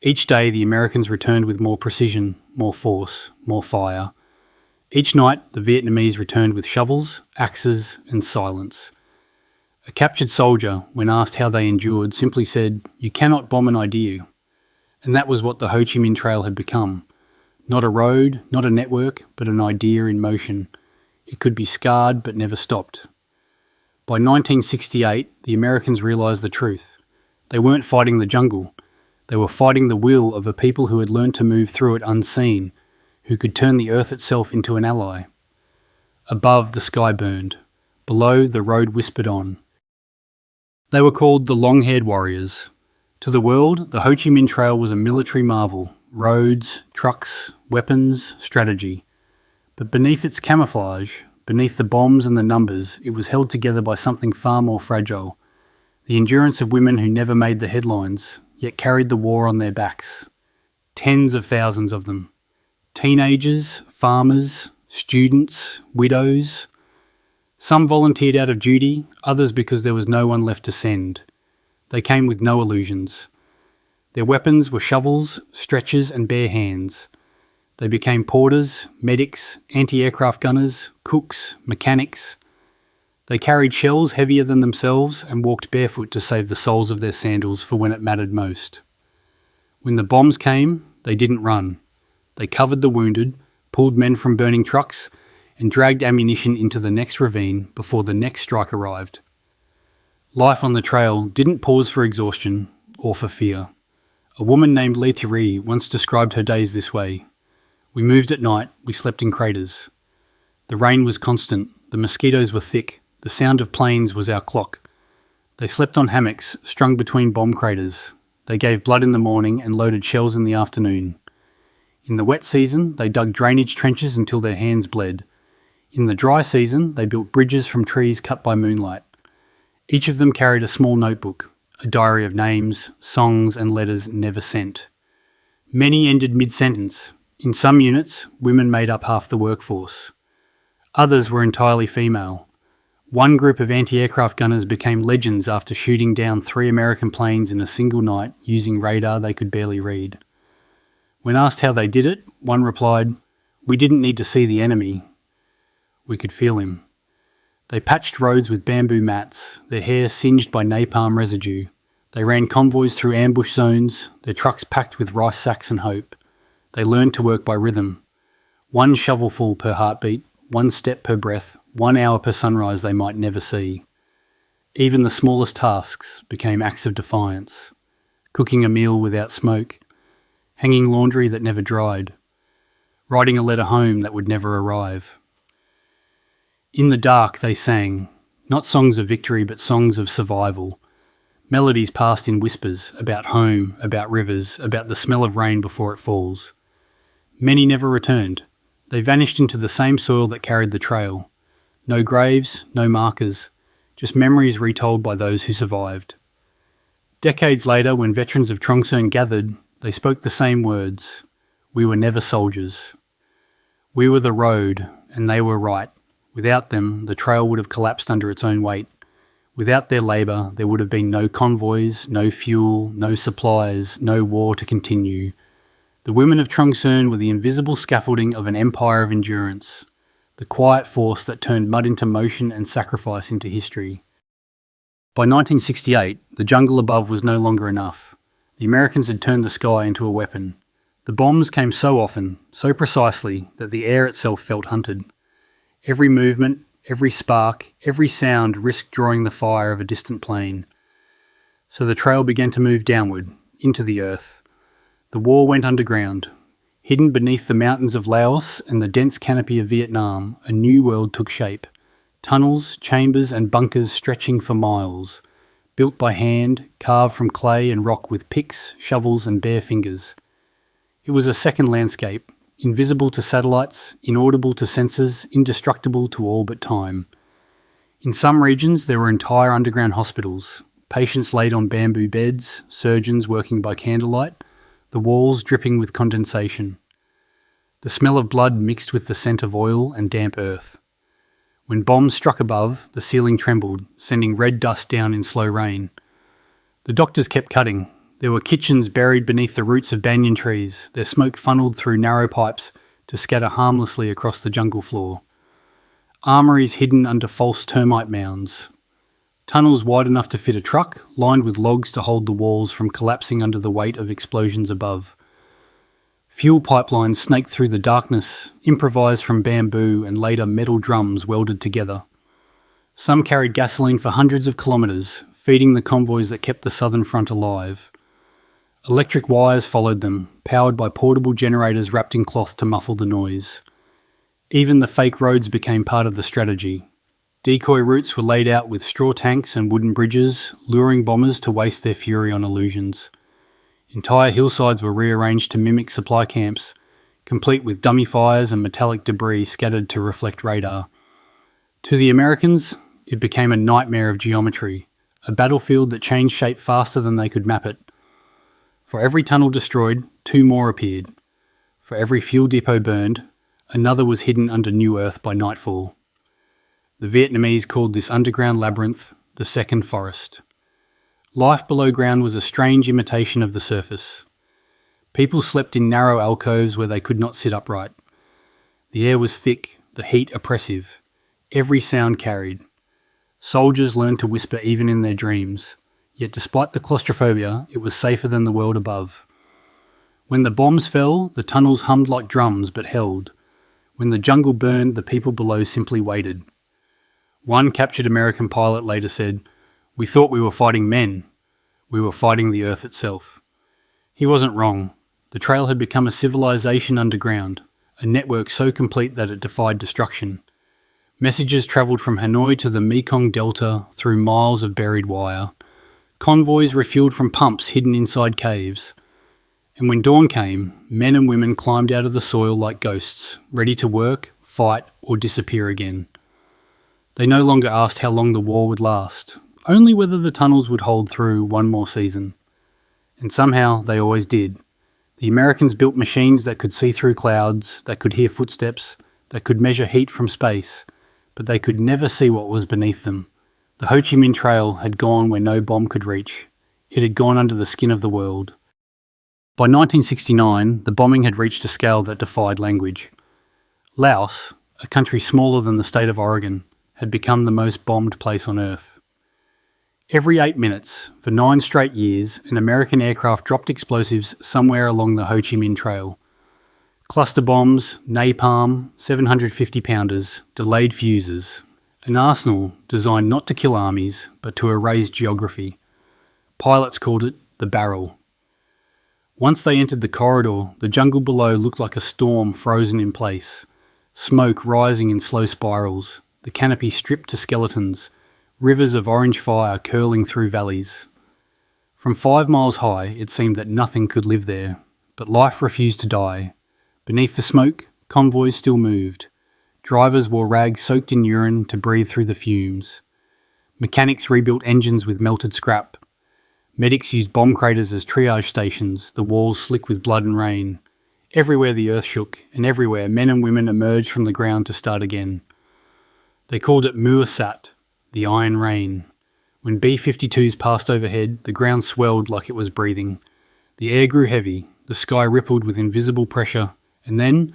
A: Each day the Americans returned with more precision, more force, more fire. Each night the Vietnamese returned with shovels, axes, and silence. A captured soldier, when asked how they endured, simply said, "You cannot bomb an idea." And that was what the Ho Chi Minh Trail had become. Not a road, not a network, but an idea in motion. It could be scarred but never stopped. By 1968, the Americans realised the truth. They weren't fighting the jungle. They were fighting the will of a people who had learned to move through it unseen, who could turn the earth itself into an ally. Above, the sky burned. Below, the road whispered on. They were called the Long-Haired Warriors. To the world, the Ho Chi Minh Trail was a military marvel. Roads, trucks, weapons, strategy. But beneath its camouflage, beneath the bombs and the numbers, it was held together by something far more fragile. The endurance of women who never made the headlines, yet carried the war on their backs. Tens of thousands of them. Teenagers, farmers, students, widows. Some volunteered out of duty, others because there was no one left to send. They came with no illusions. Their weapons were shovels, stretchers and bare hands. They became porters, medics, anti-aircraft gunners, cooks, mechanics. They carried shells heavier than themselves and walked barefoot to save the soles of their sandals for when it mattered most. When the bombs came, they didn't run. They covered the wounded, pulled men from burning trucks, and dragged ammunition into the next ravine before the next strike arrived. Life on the trail didn't pause for exhaustion or for fear. A woman named Letiri once described her days this way. We moved at night, we slept in craters. The rain was constant, the mosquitoes were thick, the sound of planes was our clock. They slept on hammocks, strung between bomb craters. They gave blood in the morning and loaded shells in the afternoon. In the wet season, they dug drainage trenches until their hands bled. In the dry season, they built bridges from trees cut by moonlight. Each of them carried a small notebook, a diary of names, songs and letters never sent. Many ended mid-sentence. In some units, women made up half the workforce. Others were entirely female. One group of anti-aircraft gunners became legends after shooting down 3 American planes in a single night using radar they could barely read. When asked how they did it, one replied, "We didn't need to see the enemy. We could feel him." They patched roads with bamboo mats, their hair singed by napalm residue. They ran convoys through ambush zones, their trucks packed with rice sacks and hope. They learned to work by rhythm. 1 shovelful per heartbeat, 1 step per breath, 1 hour per sunrise they might never see. Even the smallest tasks became acts of defiance. Cooking a meal without smoke, hanging laundry that never dried, writing a letter home that would never arrive. In the dark they sang, not songs of victory but songs of survival. Melodies passed in whispers, about home, about rivers, about the smell of rain before it falls. Many never returned. They vanished into the same soil that carried the trail. No graves, no markers, just memories retold by those who survived. Decades later, when veterans of Trường Sơn gathered, they spoke the same words. We were never soldiers. We were the road, and they were right. Without them, the trail would have collapsed under its own weight. Without their labour, there would have been no convoys, no fuel, no supplies, no war to continue. The women of Trường Sơn were the invisible scaffolding of an empire of endurance, the quiet force that turned mud into motion and sacrifice into history. By 1968, the jungle above was no longer enough. The Americans had turned the sky into a weapon. The bombs came so often, so precisely, that the air itself felt hunted. Every movement, every spark, every sound risked drawing the fire of a distant plane. So the trail began to move downward, into the earth. The war went underground. Hidden beneath the mountains of Laos and the dense canopy of Vietnam, a new world took shape. Tunnels, chambers and bunkers stretching for miles. Built by hand, carved from clay and rock with picks, shovels and bare fingers. It was a second landscape, invisible to satellites, inaudible to sensors, indestructible to all but time. In some regions there were entire underground hospitals, patients laid on bamboo beds, surgeons working by candlelight, the walls dripping with condensation. The smell of blood mixed with the scent of oil and damp earth. When bombs struck above, the ceiling trembled, sending red dust down in slow rain. The doctors kept cutting. There were kitchens buried beneath the roots of banyan trees, their smoke funneled through narrow pipes to scatter harmlessly across the jungle floor. Armories hidden under false termite mounds. Tunnels wide enough to fit a truck, lined with logs to hold the walls from collapsing under the weight of explosions above. Fuel pipelines snaked through the darkness, improvised from bamboo and later metal drums welded together. Some carried gasoline for hundreds of kilometres, feeding the convoys that kept the southern front alive. Electric wires followed them, powered by portable generators wrapped in cloth to muffle the noise. Even the fake roads became part of the strategy. Decoy routes were laid out with straw tanks and wooden bridges, luring bombers to waste their fury on illusions. Entire hillsides were rearranged to mimic supply camps, complete with dummy fires and metallic debris scattered to reflect radar. To the Americans, it became a nightmare of geometry, a battlefield that changed shape faster than they could map it. For every tunnel destroyed, 2 more appeared. For every fuel depot burned, another was hidden under new earth by nightfall. The Vietnamese called this underground labyrinth the Second Forest. Life below ground was a strange imitation of the surface. People slept in narrow alcoves where they could not sit upright. The air was thick, the heat oppressive. Every sound carried. Soldiers learned to whisper even in their dreams. Yet despite the claustrophobia, it was safer than the world above. When the bombs fell, the tunnels hummed like drums but held. When the jungle burned, the people below simply waited. One captured American pilot later said, "We thought we were fighting men. We were fighting the earth itself." He wasn't wrong. The trail had become a civilization underground, a network so complete that it defied destruction. Messages travelled from Hanoi to the Mekong Delta through miles of buried wire. Convoys refueled from pumps hidden inside caves. And when dawn came, men and women climbed out of the soil like ghosts, ready to work, fight, or disappear again. They no longer asked how long the war would last, only whether the tunnels would hold through one more season. And somehow they always did. The Americans built machines that could see through clouds, that could hear footsteps, that could measure heat from space, but they could never see what was beneath them. The Ho Chi Minh Trail had gone where no bomb could reach. It had gone under the skin of the world. By 1969, the bombing had reached a scale that defied language. Laos, a country smaller than the state of Oregon, had become the most bombed place on Earth. Every 8 minutes, for 9 straight years, an American aircraft dropped explosives somewhere along the Ho Chi Minh Trail. Cluster bombs, napalm, 750-pounders, delayed fuses. An arsenal designed not to kill armies, but to erase geography. Pilots called it the barrel. Once they entered the corridor, the jungle below looked like a storm frozen in place. Smoke rising in slow spirals, the canopy stripped to skeletons, rivers of orange fire curling through valleys. From 5 miles high, it seemed that nothing could live there, but life refused to die. Beneath the smoke, convoys still moved. Drivers wore rags soaked in urine to breathe through the fumes. Mechanics rebuilt engines with melted scrap. Medics used bomb craters as triage stations, the walls slick with blood and rain. Everywhere the earth shook, and everywhere men and women emerged from the ground to start again. They called it Muasat, the Iron Rain. When B-52s passed overhead, the ground swelled like it was breathing. The air grew heavy, the sky rippled with invisible pressure, and then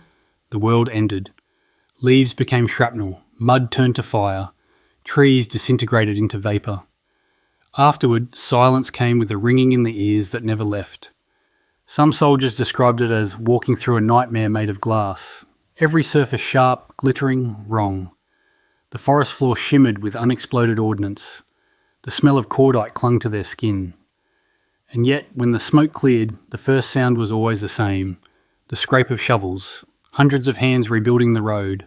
A: the world ended. Leaves became shrapnel, mud turned to fire, trees disintegrated into vapour. Afterward, silence came with a ringing in the ears that never left. Some soldiers described it as walking through a nightmare made of glass. Every surface sharp, glittering, wrong. The forest floor shimmered with unexploded ordnance. The smell of cordite clung to their skin. And yet, when the smoke cleared, the first sound was always the same. The scrape of shovels, hundreds of hands rebuilding the road,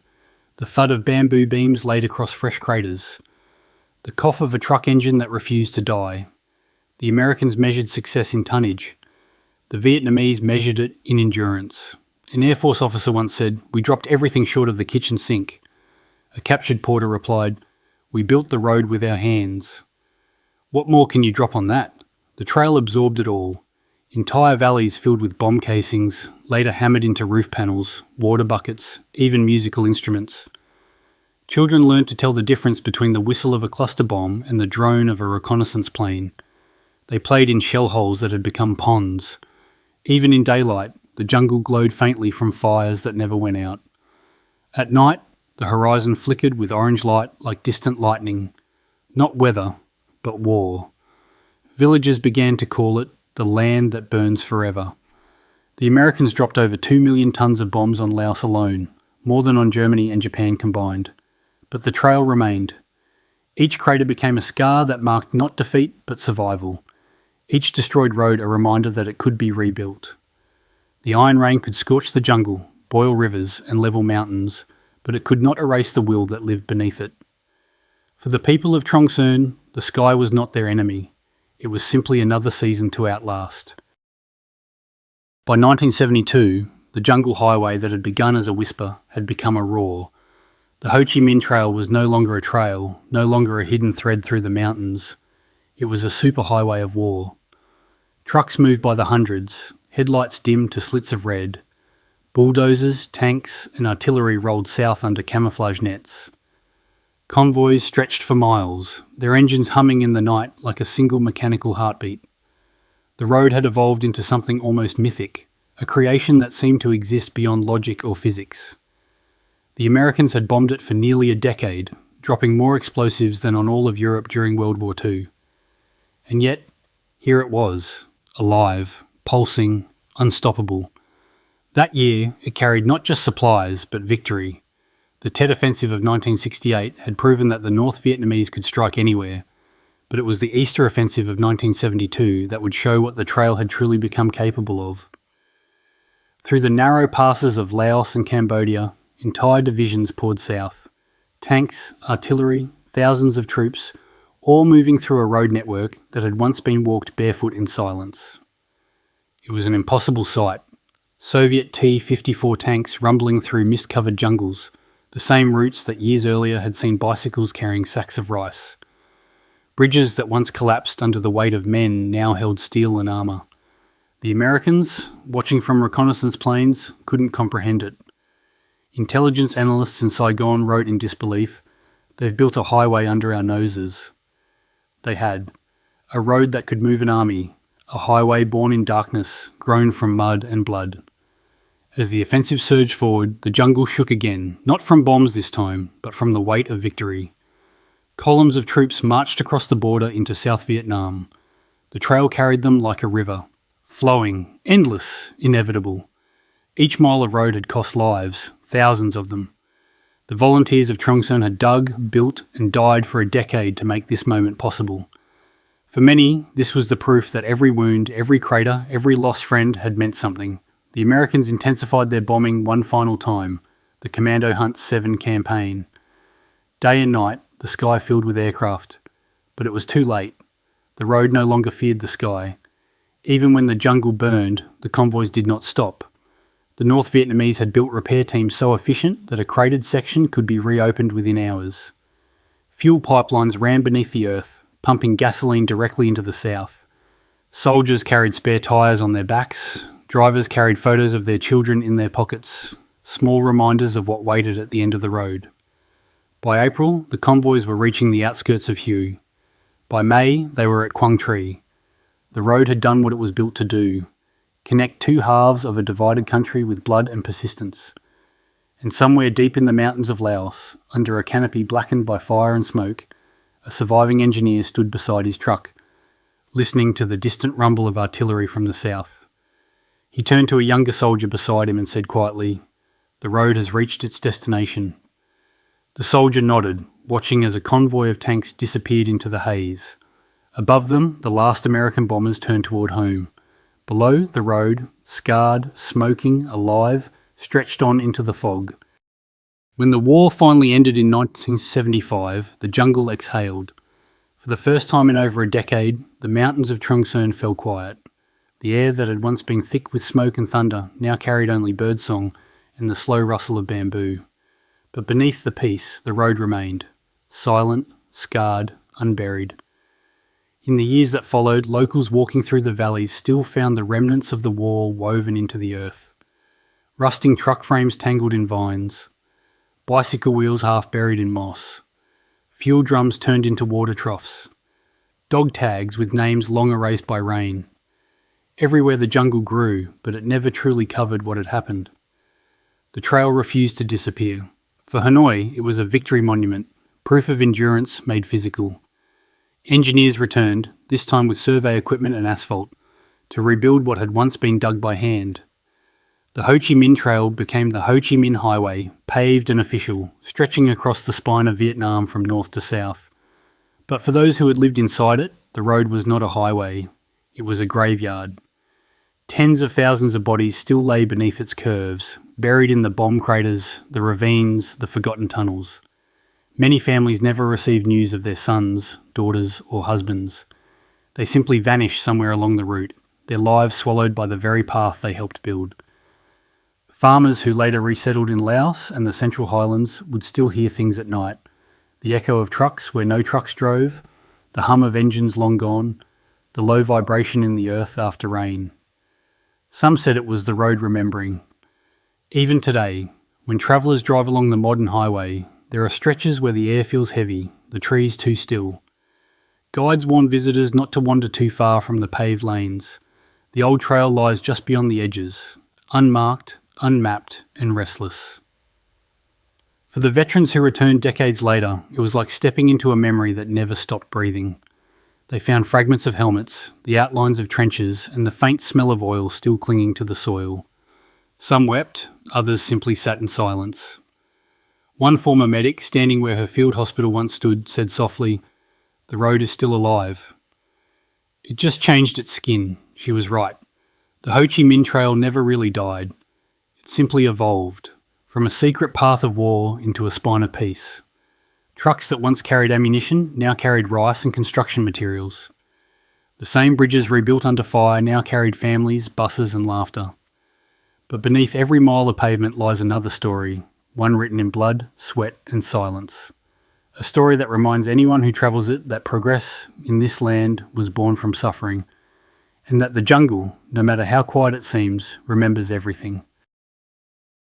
A: the thud of bamboo beams laid across fresh craters, the cough of a truck engine that refused to die. The Americans measured success in tonnage. The Vietnamese measured it in endurance. An Air Force officer once said, "We dropped everything short of the kitchen sink." A captured porter replied, "We built the road with our hands." What more can you drop on that? The trail absorbed it all. Entire valleys filled with bomb casings, later hammered into roof panels, water buckets, even musical instruments. Children learned to tell the difference between the whistle of a cluster bomb and the drone of a reconnaissance plane. They played in shell holes that had become ponds. Even in daylight, the jungle glowed faintly from fires that never went out. At night, the horizon flickered with orange light like distant lightning. Not weather, but war. Villagers began to call it the land that burns forever. The Americans dropped over 2 million tons of bombs on Laos alone, more than on Germany and Japan combined. But the trail remained. Each crater became a scar that marked not defeat but survival. Each destroyed road a reminder that it could be rebuilt. The iron rain could scorch the jungle, boil rivers and level mountains, but it could not erase the will that lived beneath it. For the people of Trường Sơn, the sky was not their enemy. It was simply another season to outlast. By 1972, the jungle highway that had begun as a whisper had become a roar. The Ho Chi Minh Trail was no longer a trail, no longer a hidden thread through the mountains. It was a superhighway of war. Trucks moved by the hundreds, headlights dimmed to slits of red. Bulldozers, tanks and artillery rolled south under camouflage nets. Convoys stretched for miles, their engines humming in the night like a single mechanical heartbeat. The road had evolved into something almost mythic, a creation that seemed to exist beyond logic or physics. The Americans had bombed it for nearly a decade, dropping more explosives than on all of Europe during World War II. And yet, here it was, alive, pulsing, unstoppable. That year, it carried not just supplies, but victory. The Tet Offensive of 1968 had proven that the North Vietnamese could strike anywhere, but it was the Easter Offensive of 1972 that would show what the trail had truly become capable of. Through the narrow passes of Laos and Cambodia, entire divisions poured south. Tanks, artillery, thousands of troops, all moving through a road network that had once been walked barefoot in silence. It was an impossible sight. Soviet T-54 tanks rumbling through mist-covered jungles, the same routes that years earlier had seen bicycles carrying sacks of rice. Bridges that once collapsed under the weight of men now held steel and armour. The Americans, watching from reconnaissance planes, couldn't comprehend it. Intelligence analysts in Saigon wrote in disbelief, "They've built a highway under our noses." They had. A road that could move an army, a highway born in darkness, grown from mud and blood. As the offensive surged forward, the jungle shook again, not from bombs this time, but from the weight of victory. Columns of troops marched across the border into South Vietnam. The trail carried them like a river, flowing, endless, inevitable. Each mile of road had cost lives, thousands of them. The volunteers of Trường Sơn had dug, built, and died for a decade to make this moment possible. For many, this was the proof that every wound, every crater, every lost friend had meant something. The Americans intensified their bombing one final time, the Commando Hunt 7 campaign. Day and night, the sky filled with aircraft. But it was too late. The road no longer feared the sky. Even when the jungle burned, the convoys did not stop. The North Vietnamese had built repair teams so efficient that a cratered section could be reopened within hours. Fuel pipelines ran beneath the earth, pumping gasoline directly into the south. Soldiers carried spare tyres on their backs. Drivers carried photos of their children in their pockets, small reminders of what waited at the end of the road. By April, the convoys were reaching the outskirts of Hue. By May, they were at Quang Tri. The road had done what it was built to do, connect two halves of a divided country with blood and persistence. And somewhere deep in the mountains of Laos, under a canopy blackened by fire and smoke, a surviving engineer stood beside his truck, listening to the distant rumble of artillery from the south. He turned to a younger soldier beside him and said quietly, "The road has reached its destination." The soldier nodded, watching as a convoy of tanks disappeared into the haze. Above them, the last American bombers turned toward home. Below, the road, scarred, smoking, alive, stretched on into the fog. When the war finally ended in 1975, the jungle exhaled. For the first time in over a decade, the mountains of Trường Sơn fell quiet. The air that had once been thick with smoke and thunder now carried only birdsong and the slow rustle of bamboo. But beneath the peace, the road remained, silent, scarred, unburied. In the years that followed, locals walking through the valleys still found the remnants of the war woven into the earth. Rusting truck frames tangled in vines, bicycle wheels half buried in moss, fuel drums turned into water troughs, dog tags with names long erased by rain. Everywhere the jungle grew, but it never truly covered what had happened. The trail refused to disappear. For Hanoi, it was a victory monument, proof of endurance made physical. Engineers returned, this time with survey equipment and asphalt, to rebuild what had once been dug by hand. The Ho Chi Minh Trail became the Ho Chi Minh Highway, paved and official, stretching across the spine of Vietnam from north to south. But for those who had lived inside it, the road was not a highway. It was a graveyard. Tens of thousands of bodies still lay beneath its curves, buried in the bomb craters, the ravines, the forgotten tunnels. Many families never received news of their sons, daughters, or husbands. They simply vanished somewhere along the route, their lives swallowed by the very path they helped build. Farmers who later resettled in Laos and the Central Highlands would still hear things at night. The echo of trucks where no trucks drove, the hum of engines long gone, the low vibration in the earth after rain. Some said it was the road remembering. Even today, when travellers drive along the modern highway, There are stretches where the air feels heavy, the trees too still. Guides warn visitors not to wander too far from the paved lanes. The old trail lies just beyond the edges, unmarked, unmapped, and restless. For the veterans who returned decades later, it was like stepping into a memory that never stopped breathing. They found fragments of helmets, the outlines of trenches, and the faint smell of oil still clinging to the soil. Some wept, others simply sat in silence. One former medic, standing where her field hospital once stood, said softly, "The road is still alive." It just changed its skin. She was right. The Ho Chi Minh Trail never really died. It simply evolved, from a secret path of war into a spine of peace. Trucks that once carried ammunition now carried rice and construction materials. The same bridges rebuilt under fire now carried families, buses and laughter. But beneath every mile of pavement lies another story, one written in blood, sweat and silence. A story that reminds anyone who travels it that progress in this land was born from suffering, and that the jungle, no matter how quiet it seems, remembers everything.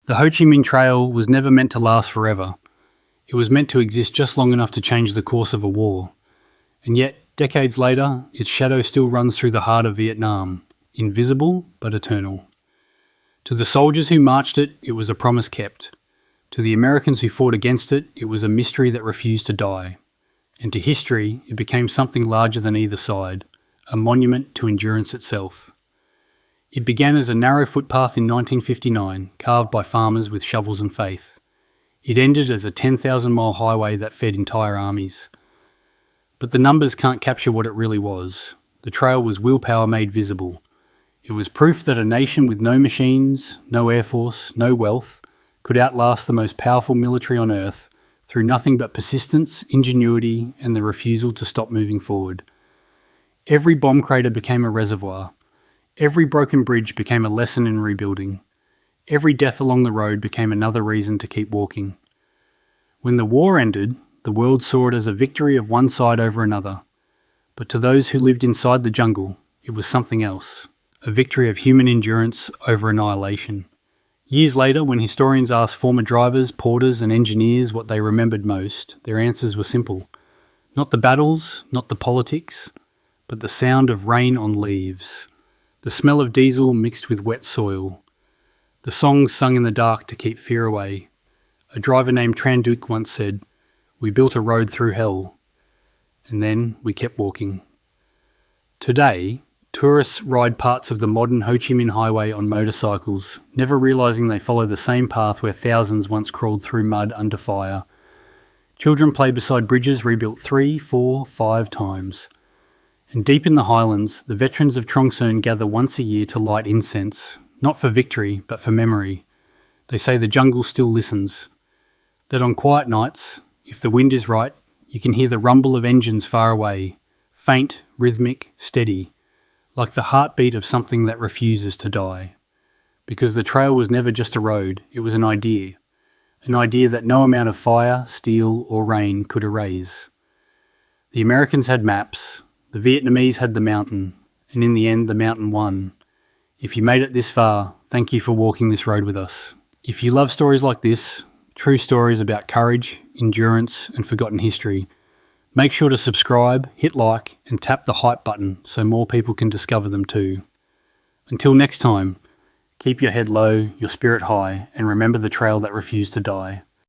A: The Ho Chi Minh Trail was never meant to last forever. It was meant to exist just long enough to change the course of a war. And yet, decades later, its shadow still runs through the heart of Vietnam, invisible but eternal. To the soldiers who marched it, it was a promise kept. To the Americans who fought against it, it was a mystery that refused to die. And to history, it became something larger than either side, a monument to endurance itself. It began as a narrow footpath in 1959, carved by farmers with shovels and faith. It ended as a 10,000-mile highway that fed entire armies. But the numbers can't capture what it really was. The trail was willpower made visible. It was proof that a nation with no machines, no air force, no wealth, could outlast the most powerful military on earth through nothing but persistence, ingenuity, and the refusal to stop moving forward. Every bomb crater became a reservoir. Every broken bridge became a lesson in rebuilding. Every death along the road became another reason to keep walking. When the war ended, the world saw it as a victory of one side over another. But to those who lived inside the jungle, it was something else, a victory of human endurance over annihilation. Years later, when historians asked former drivers, porters and engineers what they remembered most, their answers were simple. Not the battles, not the politics, but the sound of rain on leaves, the smell of diesel mixed with wet soil, the songs sung in the dark to keep fear away. A driver named Tran Duc once said, "We built a road through hell, and then we kept walking." Today, tourists ride parts of the modern Ho Chi Minh Highway on motorcycles, never realising they follow the same path where thousands once crawled through mud under fire. Children play beside bridges rebuilt 3, 4, 5 times. And deep in the highlands, the veterans of Trường Sơn gather once a year to light incense, not for victory, but for memory. They say the jungle still listens. That on quiet nights, if the wind is right, you can hear the rumble of engines far away, faint, rhythmic, steady, like the heartbeat of something that refuses to die. Because the trail was never just a road, it was an idea that no amount of fire, steel or rain could erase. The Americans had maps, the Vietnamese had the mountain, and in the end the mountain won. If you made it this far, thank you for walking this road with us. If you love stories like this, true stories about courage, endurance and forgotten history, make sure to subscribe, hit like and tap the hype button so more people can discover them too. Until next time, keep your head low, your spirit high, and remember the trail that refused to die.